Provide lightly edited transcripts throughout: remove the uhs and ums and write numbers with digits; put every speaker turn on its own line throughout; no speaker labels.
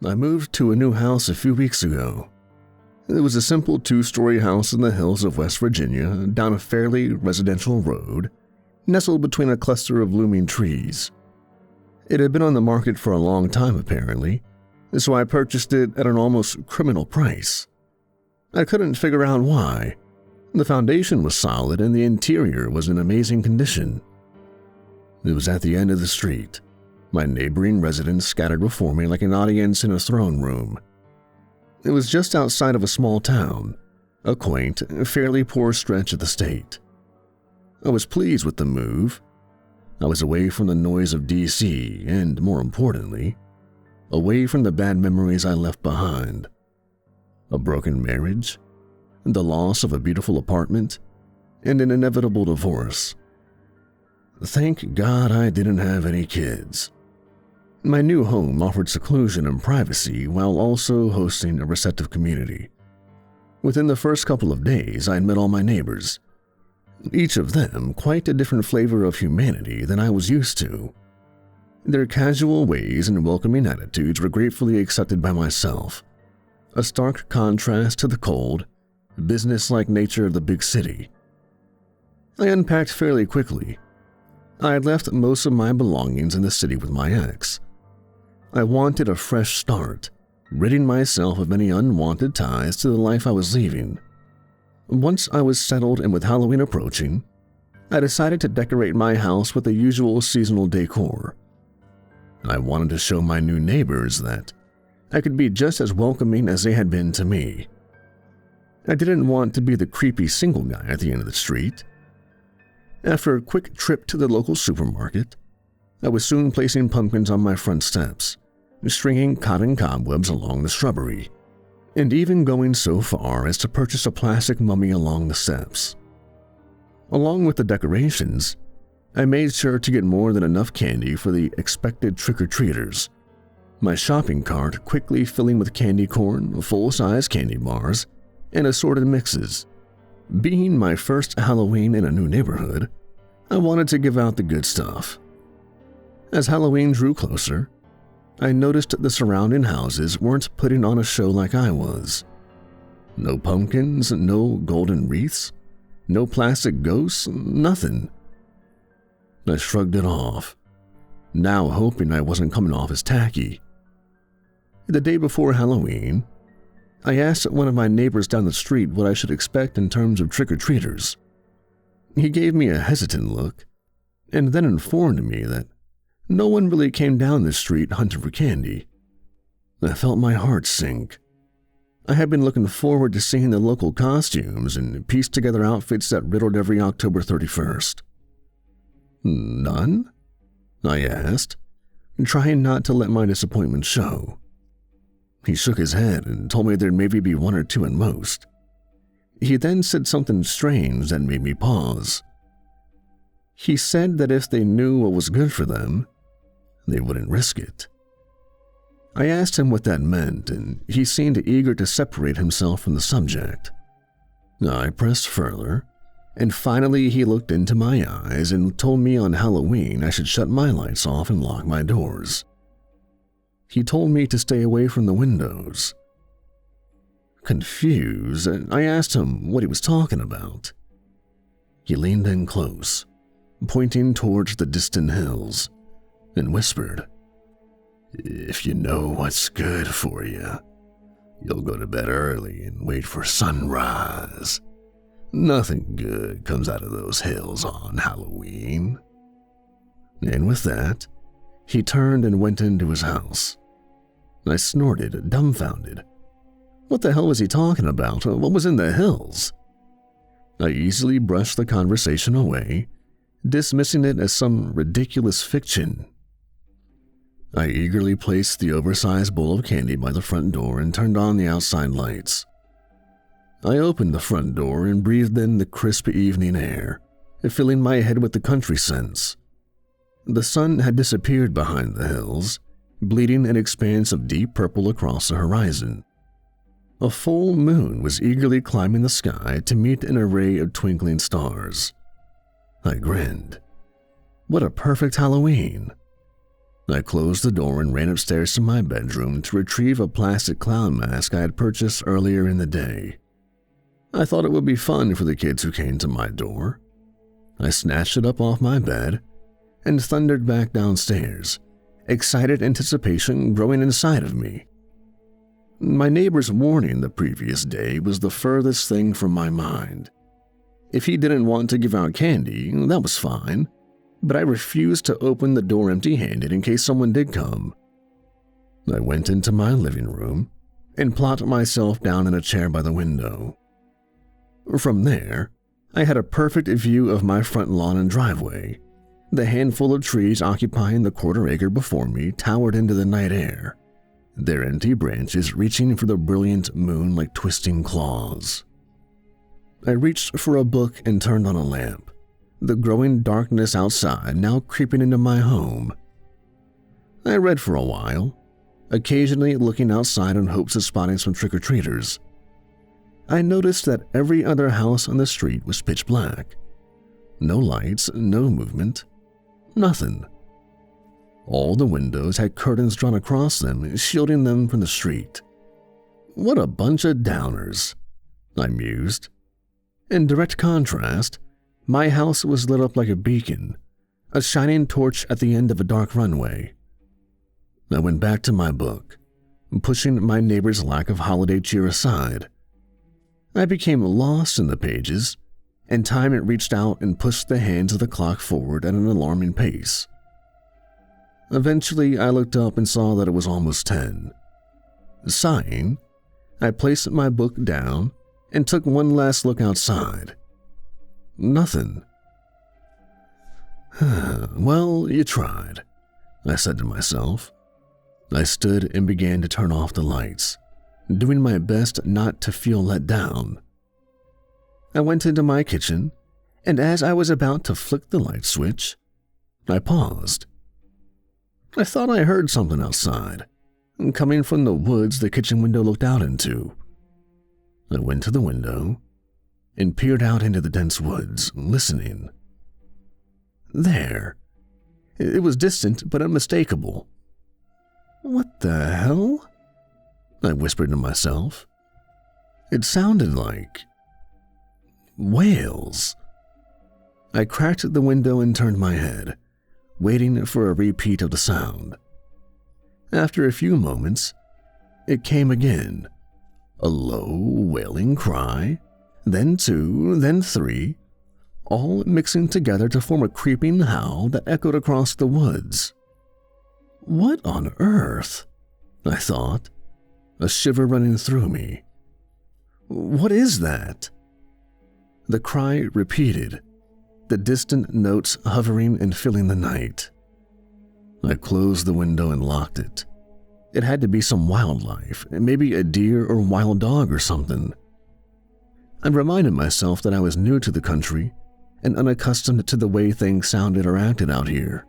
I moved to a new house a few weeks ago. It was a simple 2-story house in the hills of West Virginia, down a fairly residential road, nestled between a cluster of looming trees. It had been on the market for a long time apparently, so I purchased it at an almost criminal price. I couldn't figure out why. The foundation was solid and the interior was in amazing condition. It was at the end of the street. My neighboring residents scattered before me like an audience in a throne room. It was just outside of a small town, a quaint, fairly poor stretch of the state. I was pleased with the move. I was away from the noise of DC and, more importantly, away from the bad memories I left behind. A broken marriage, the loss of a beautiful apartment, and an inevitable divorce. Thank God I didn't have any kids. My new home offered seclusion and privacy while also hosting a receptive community. Within the first couple of days, I met all my neighbors, each of them quite a different flavor of humanity than I was used to. Their casual ways and welcoming attitudes were gratefully accepted by myself, a stark contrast to the cold, business-like nature of the big city. I unpacked fairly quickly. I had left most of my belongings in the city with my ex. I wanted a fresh start, ridding myself of any unwanted ties to the life I was leaving. Once I was settled and with Halloween approaching, I decided to decorate my house with the usual seasonal decor. I wanted to show my new neighbors that I could be just as welcoming as they had been to me. I didn't want to be the creepy single guy at the end of the street. After a quick trip to the local supermarket, I was soon placing pumpkins on my front steps, stringing cotton cobwebs along the shrubbery, and even going so far as to purchase a plastic mummy along the steps. Along with the decorations, I made sure to get more than enough candy for the expected trick-or-treaters, my shopping cart quickly filling with candy corn, full-size candy bars, and assorted mixes. Being my first Halloween in a new neighborhood, I wanted to give out the good stuff. As Halloween drew closer, I noticed the surrounding houses weren't putting on a show like I was. No pumpkins, no golden wreaths, no plastic ghosts, nothing. I shrugged it off, now hoping I wasn't coming off as tacky. The day before Halloween, I asked one of my neighbors down the street what I should expect in terms of trick-or-treaters. He gave me a hesitant look, and then informed me that no one really came down the street hunting for candy. I felt my heart sink. I had been looking forward to seeing the local costumes and pieced together outfits that riddled every October 31st. None? I asked, trying not to let my disappointment show. He shook his head and told me there'd maybe be 1 or 2 at most. He then said something strange that made me pause. He said that if they knew what was good for them, they wouldn't risk it. I asked him what that meant, and he seemed eager to separate himself from the subject. I pressed further, and finally he looked into my eyes and told me on Halloween I should shut my lights off and lock my doors. He told me to stay away from the windows. Confused, I asked him what he was talking about. He leaned in close, pointing towards the distant hills, and whispered, "If you know what's good for you, you'll go to bed early and wait for sunrise. Nothing good comes out of those hills on Halloween." And with that, he turned and went into his house. I snorted, dumbfounded. What the hell was he talking about? What was in the hills? I easily brushed the conversation away, dismissing it as some ridiculous fiction. I eagerly placed the oversized bowl of candy by the front door and turned on the outside lights. I opened the front door and breathed in the crisp evening air, filling my head with the country scents. The sun had disappeared behind the hills, bleeding an expanse of deep purple across the horizon. A full moon was eagerly climbing the sky to meet an array of twinkling stars. I grinned. What a perfect Halloween! I closed the door and ran upstairs to my bedroom to retrieve a plastic clown mask I had purchased earlier in the day. I thought it would be fun for the kids who came to my door. I snatched it up off my bed and thundered back downstairs, excited anticipation growing inside of me. My neighbor's warning the previous day was the furthest thing from my mind. If he didn't want to give out candy, that was fine, but I refused to open the door empty-handed in case someone did come. I went into my living room and plopped myself down in a chair by the window. From there, I had a perfect view of my front lawn and driveway. The handful of trees occupying the quarter-acre before me towered into the night air, their empty branches reaching for the brilliant moon like twisting claws. I reached for a book and turned on a lamp, the growing darkness outside now creeping into my home. I read for a while, occasionally looking outside in hopes of spotting some trick-or-treaters. I noticed that every other house on the street was pitch black. No lights, no movement, nothing. All the windows had curtains drawn across them, shielding them from the street. What a bunch of downers, I mused. In direct contrast, my house was lit up like a beacon, a shining torch at the end of a dark runway. I went back to my book, pushing my neighbor's lack of holiday cheer aside. I became lost in the pages, and time it reached out and pushed the hands of the clock forward at an alarming pace. Eventually, I looked up and saw that it was almost 10. Sighing, I placed my book down and took one last look outside. Nothing. Well, you tried, I said to myself. I stood and began to turn off the lights, doing my best not to feel let down. I went into my kitchen, and as I was about to flick the light switch, I paused. I thought I heard something outside, coming from the woods the kitchen window looked out into. I went to the window and peered out into the dense woods, listening. There. It was distant but unmistakable. What the hell? I whispered to myself. It sounded like wails. I cracked the window and turned my head, waiting for a repeat of the sound. After a few moments, it came again. A low, wailing cry, then 2, then 3, all mixing together to form a creeping howl that echoed across the woods. What on earth? I thought, a shiver running through me. What is that? The cry repeated, the distant notes hovering and filling the night. I closed the window and locked it. It had to be some wildlife, maybe a deer or wild dog or something. I reminded myself that I was new to the country and unaccustomed to the way things sounded or acted out here.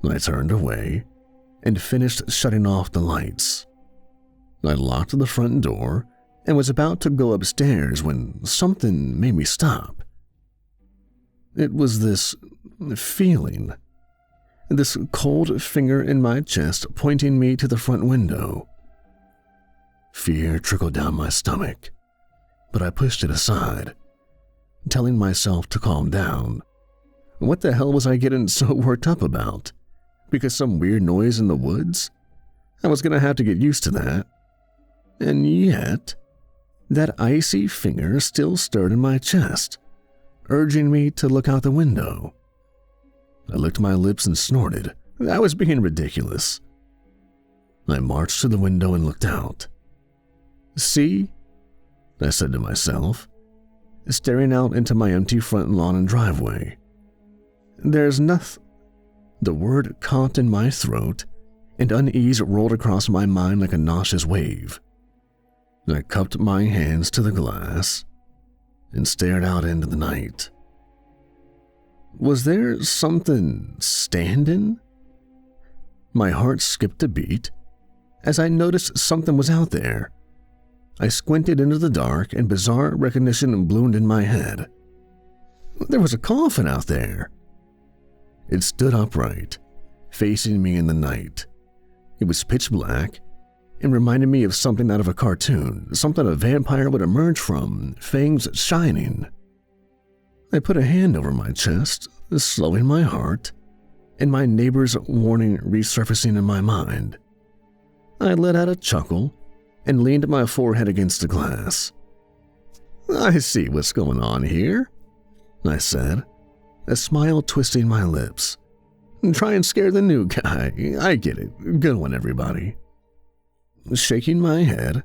I turned away and finished shutting off the lights. I locked the front door and was about to go upstairs when something made me stop. It was this feeling, this cold finger in my chest pointing me to the front window. Fear trickled down my stomach, but I pushed it aside, telling myself to calm down. What the hell was I getting so worked up about? Because some weird noise in the woods? I was going to have to get used to that. And yet, that icy finger still stirred in my chest, urging me to look out the window. I licked my lips and snorted. I was being ridiculous. I marched to the window and looked out. See? I said to myself, staring out into my empty front lawn and driveway. There's nothing. The word caught in my throat, and unease rolled across my mind like a nauseous wave. I cupped my hands to the glass and stared out into the night. Was there something standing? My heart skipped a beat as I noticed something was out there. I squinted into the dark and bizarre recognition bloomed in my head. There was a coffin out there. It stood upright, facing me in the night. It was pitch black and reminded me of something out of a cartoon, something a vampire would emerge from, fangs shining. I put a hand over my chest, slowing my heart, and my neighbor's warning resurfacing in my mind. I let out a chuckle and leaned my forehead against the glass. "I see what's going on here," I said, a smile twisting my lips. "Try and scare the new guy. I get it. Good one, everybody." Shaking my head,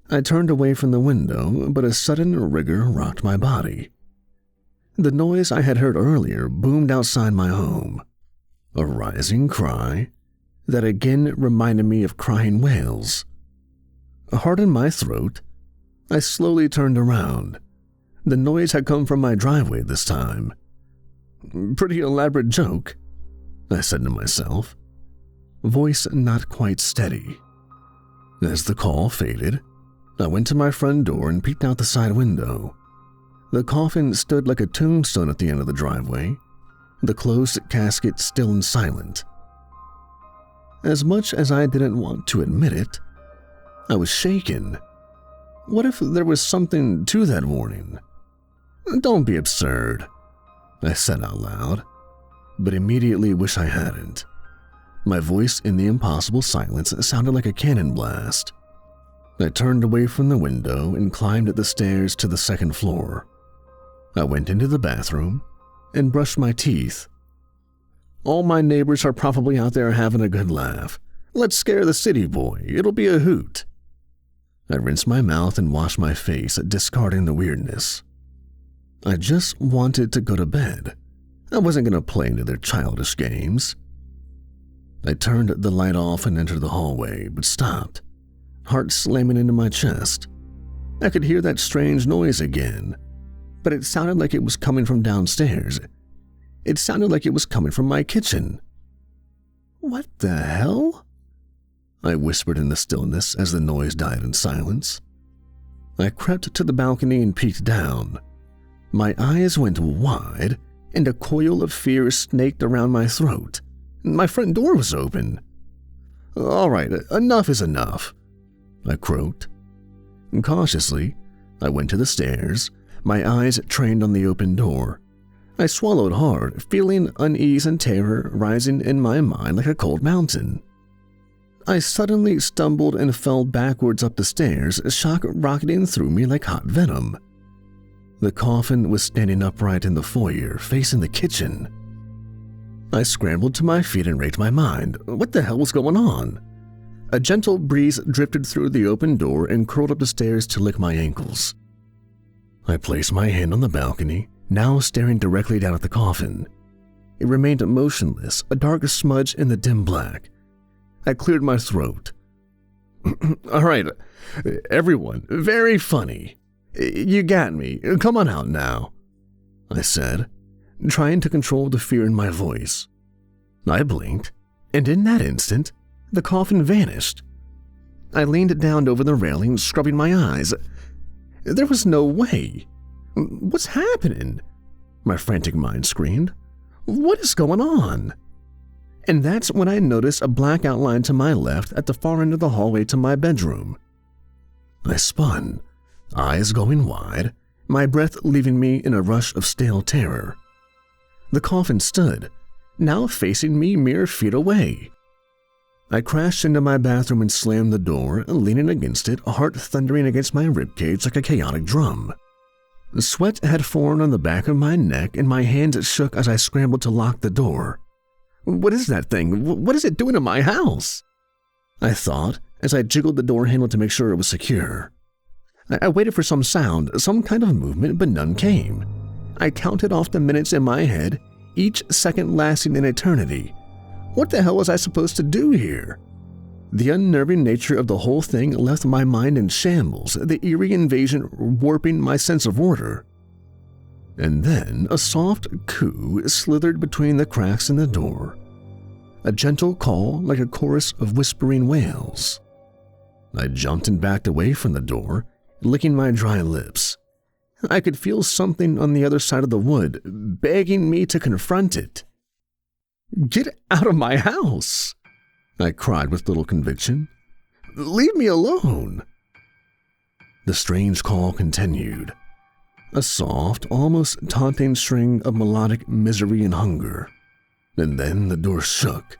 I turned away from the window, but a sudden rigor rocked my body. The noise I had heard earlier boomed outside my home, a rising cry that again reminded me of crying whales. A heart in my throat, I slowly turned around. The noise had come from my driveway this time. "Pretty elaborate joke," I said to myself, voice not quite steady. As the call faded, I went to my front door and peeked out the side window. The coffin stood like a tombstone at the end of the driveway, the closed casket still and silent. As much as I didn't want to admit it, I was shaken. What if there was something to that warning? "Don't be absurd," I said out loud, but immediately wish I hadn't. My voice in the impossible silence sounded like a cannon blast. I turned away from the window and climbed the stairs to the second floor. I went into the bathroom and brushed my teeth. All my neighbors are probably out there having a good laugh. Let's scare the city boy. It'll be a hoot. I rinsed my mouth and washed my face, discarding the weirdness. I just wanted to go to bed. I wasn't going to play into their childish games. I turned the light off and entered the hallway, but stopped, heart slamming into my chest. I could hear that strange noise again, but it sounded like it was coming from downstairs. It sounded like it was coming from my kitchen. "What the hell?" I whispered in the stillness as the noise died in silence. I crept to the balcony and peeked down. My eyes went wide, and a coil of fear snaked around my throat. My front door was open. "All right, enough is enough," I croaked. Cautiously, I went to the stairs, my eyes trained on the open door. I swallowed hard, feeling unease and terror rising in my mind like a cold mountain. I suddenly stumbled and fell backwards up the stairs, shock rocketing through me like hot venom. The coffin was standing upright in the foyer, facing the kitchen. I scrambled to my feet and racked my mind. What the hell was going on? A gentle breeze drifted through the open door and curled up the stairs to lick my ankles. I placed my hand on the balcony, now staring directly down at the coffin. It remained motionless, a dark smudge in the dim black. I cleared my throat. "All right, everyone, very funny. You got me. Come on out now," I said, trying to control the fear in my voice. I blinked, and in that instant, the coffin vanished. I leaned down over the railing, scrubbing my eyes. There was no way. "What's happening?" my frantic mind screamed. "What is going on?" And that's when I noticed a black outline to my left at the far end of the hallway to my bedroom. I spun, eyes going wide, my breath leaving me in a rush of stale terror. The coffin stood, now facing me mere feet away. I crashed into my bathroom and slammed the door, leaning against it, a heart thundering against my ribcage like a chaotic drum. Sweat had formed on the back of my neck and my hands shook as I scrambled to lock the door. What is that thing? What is it doing in my house? I thought as I jiggled the door handle to make sure it was secure. I waited for some sound, some kind of movement, but none came. I counted off the minutes in my head, each second lasting an eternity. What the hell was I supposed to do here? The unnerving nature of the whole thing left my mind in shambles, the eerie invasion warping my sense of order. And then a soft coo slithered between the cracks in the door. A gentle call like a chorus of whispering wails. I jumped and backed away from the door, licking my dry lips. I could feel something on the other side of the wood, begging me to confront it. "Get out of my house!" I cried with little conviction. "Leave me alone!" The strange call continued, a soft, almost taunting string of melodic misery and hunger. And then the door shook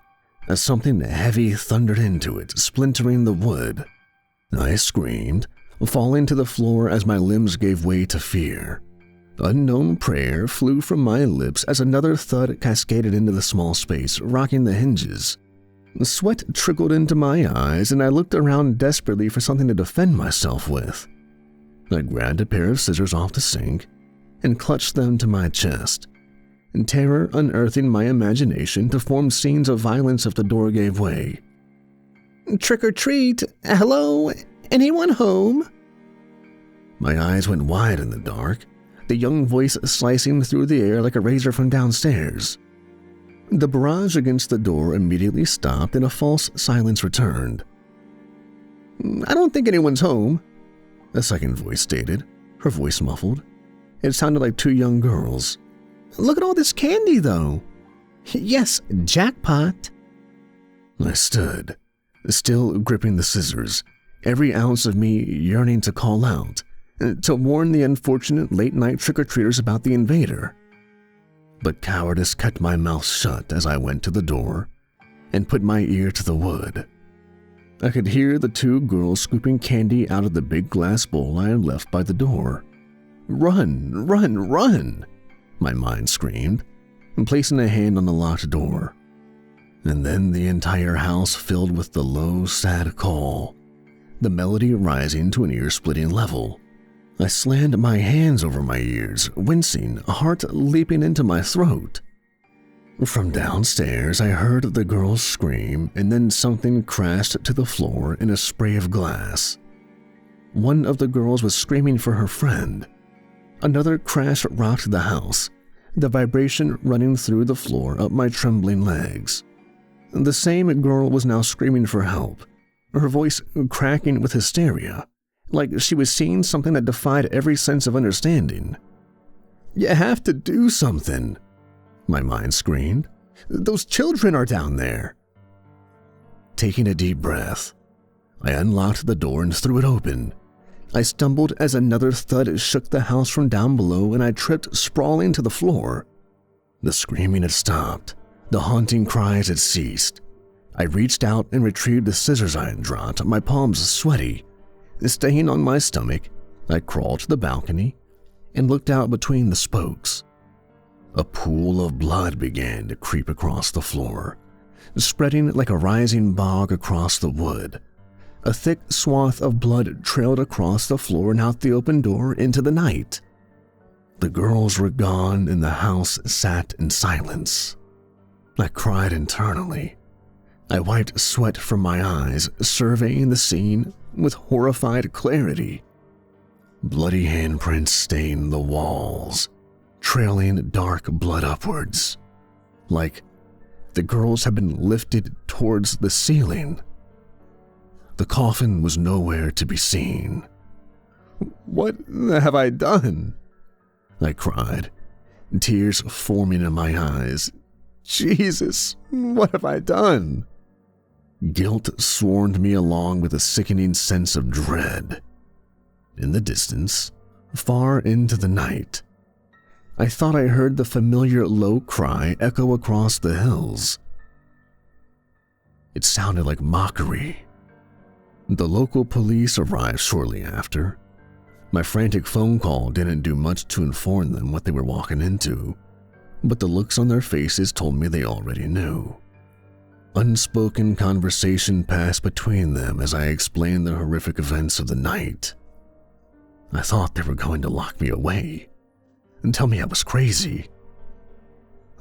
as something heavy thundered into it, splintering the wood. I screamed, falling to the floor as my limbs gave way to fear. Unknown prayer flew from my lips as another thud cascaded into the small space, rocking the hinges. Sweat trickled into my eyes, and I looked around desperately for something to defend myself with. I grabbed a pair of scissors off the sink and clutched them to my chest, terror unearthing my imagination to form scenes of violence if the door gave way. "Trick or treat! Hello? Anyone home?" My eyes went wide in the dark, the young voice slicing through the air like a razor from downstairs. The barrage against the door immediately stopped and a false silence returned. "I don't think anyone's home," a second voice stated, her voice muffled. It sounded like two young girls. "Look at all this candy, though." "Yes, jackpot." I stood, still gripping the scissors, every ounce of me yearning to call out, to warn the unfortunate late-night trick-or-treaters about the invader. But cowardice kept my mouth shut as I went to the door and put my ear to the wood. I could hear the two girls scooping candy out of the big glass bowl I had left by the door. "Run, run, run!" my mind screamed, placing a hand on the locked door. And then the entire house filled with the low, sad call, the melody rising to an ear-splitting level. I slammed my hands over my ears, wincing, a heart leaping into my throat. From downstairs, I heard the girls scream, and then something crashed to the floor in a spray of glass. One of the girls was screaming for her friend. Another crash rocked the house, the vibration running through the floor up my trembling legs. The same girl was now screaming for help, her voice cracking with hysteria, like she was seeing something that defied every sense of understanding. "You have to do something," my mind screamed. "Those children are down there." Taking a deep breath, I unlocked the door and threw it open. I stumbled as another thud shook the house from down below, and I tripped sprawling to the floor. The screaming had stopped. The haunting cries had ceased. I reached out and retrieved the scissors I had dropped, my palms sweaty. Staying on my stomach, I crawled to the balcony and looked out between the spokes. A pool of blood began to creep across the floor, spreading like a rising bog across the wood. A thick swath of blood trailed across the floor and out the open door into the night. The girls were gone and the house sat in silence. I cried internally. I wiped sweat from my eyes, surveying the scene with horrified clarity. Bloody handprints stained the walls, trailing dark blood upwards, like the girls had been lifted towards the ceiling. The coffin was nowhere to be seen. "What have I done?" I cried, tears forming in my eyes. "Jesus, what have I done?" Guilt swarmed me along with a sickening sense of dread. In the distance, far into the night, I thought I heard the familiar low cry echo across the hills. It sounded like mockery. The local police arrived shortly after. My frantic phone call didn't do much to inform them what they were walking into, but the looks on their faces told me they already knew. Unspoken conversation passed between them as I explained the horrific events of the night. I thought they were going to lock me away and tell me I was crazy,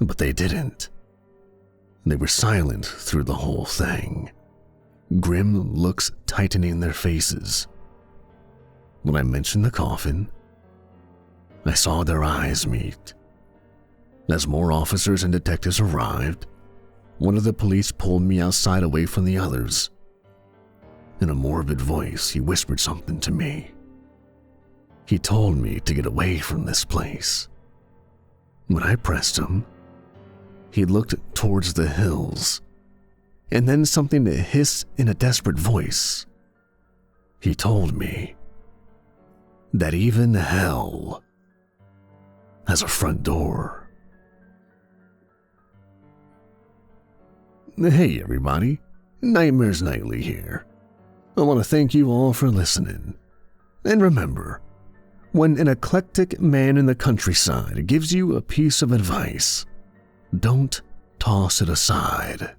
but they didn't. They were silent through the whole thing, grim looks tightening their faces. When I mentioned the coffin, I saw their eyes meet. As more officers and detectives arrived, one of the police pulled me outside away from the others. In a morbid voice, he whispered something to me. He told me to get away from this place. When I pressed him, He looked towards the hills, and then something hissed in a desperate voice. He told me that even hell has a front door. Hey everybody, Nightmares Nightly here. I want to thank you all for listening. And remember, when an eclectic man in the countryside gives you a piece of advice, don't toss it aside.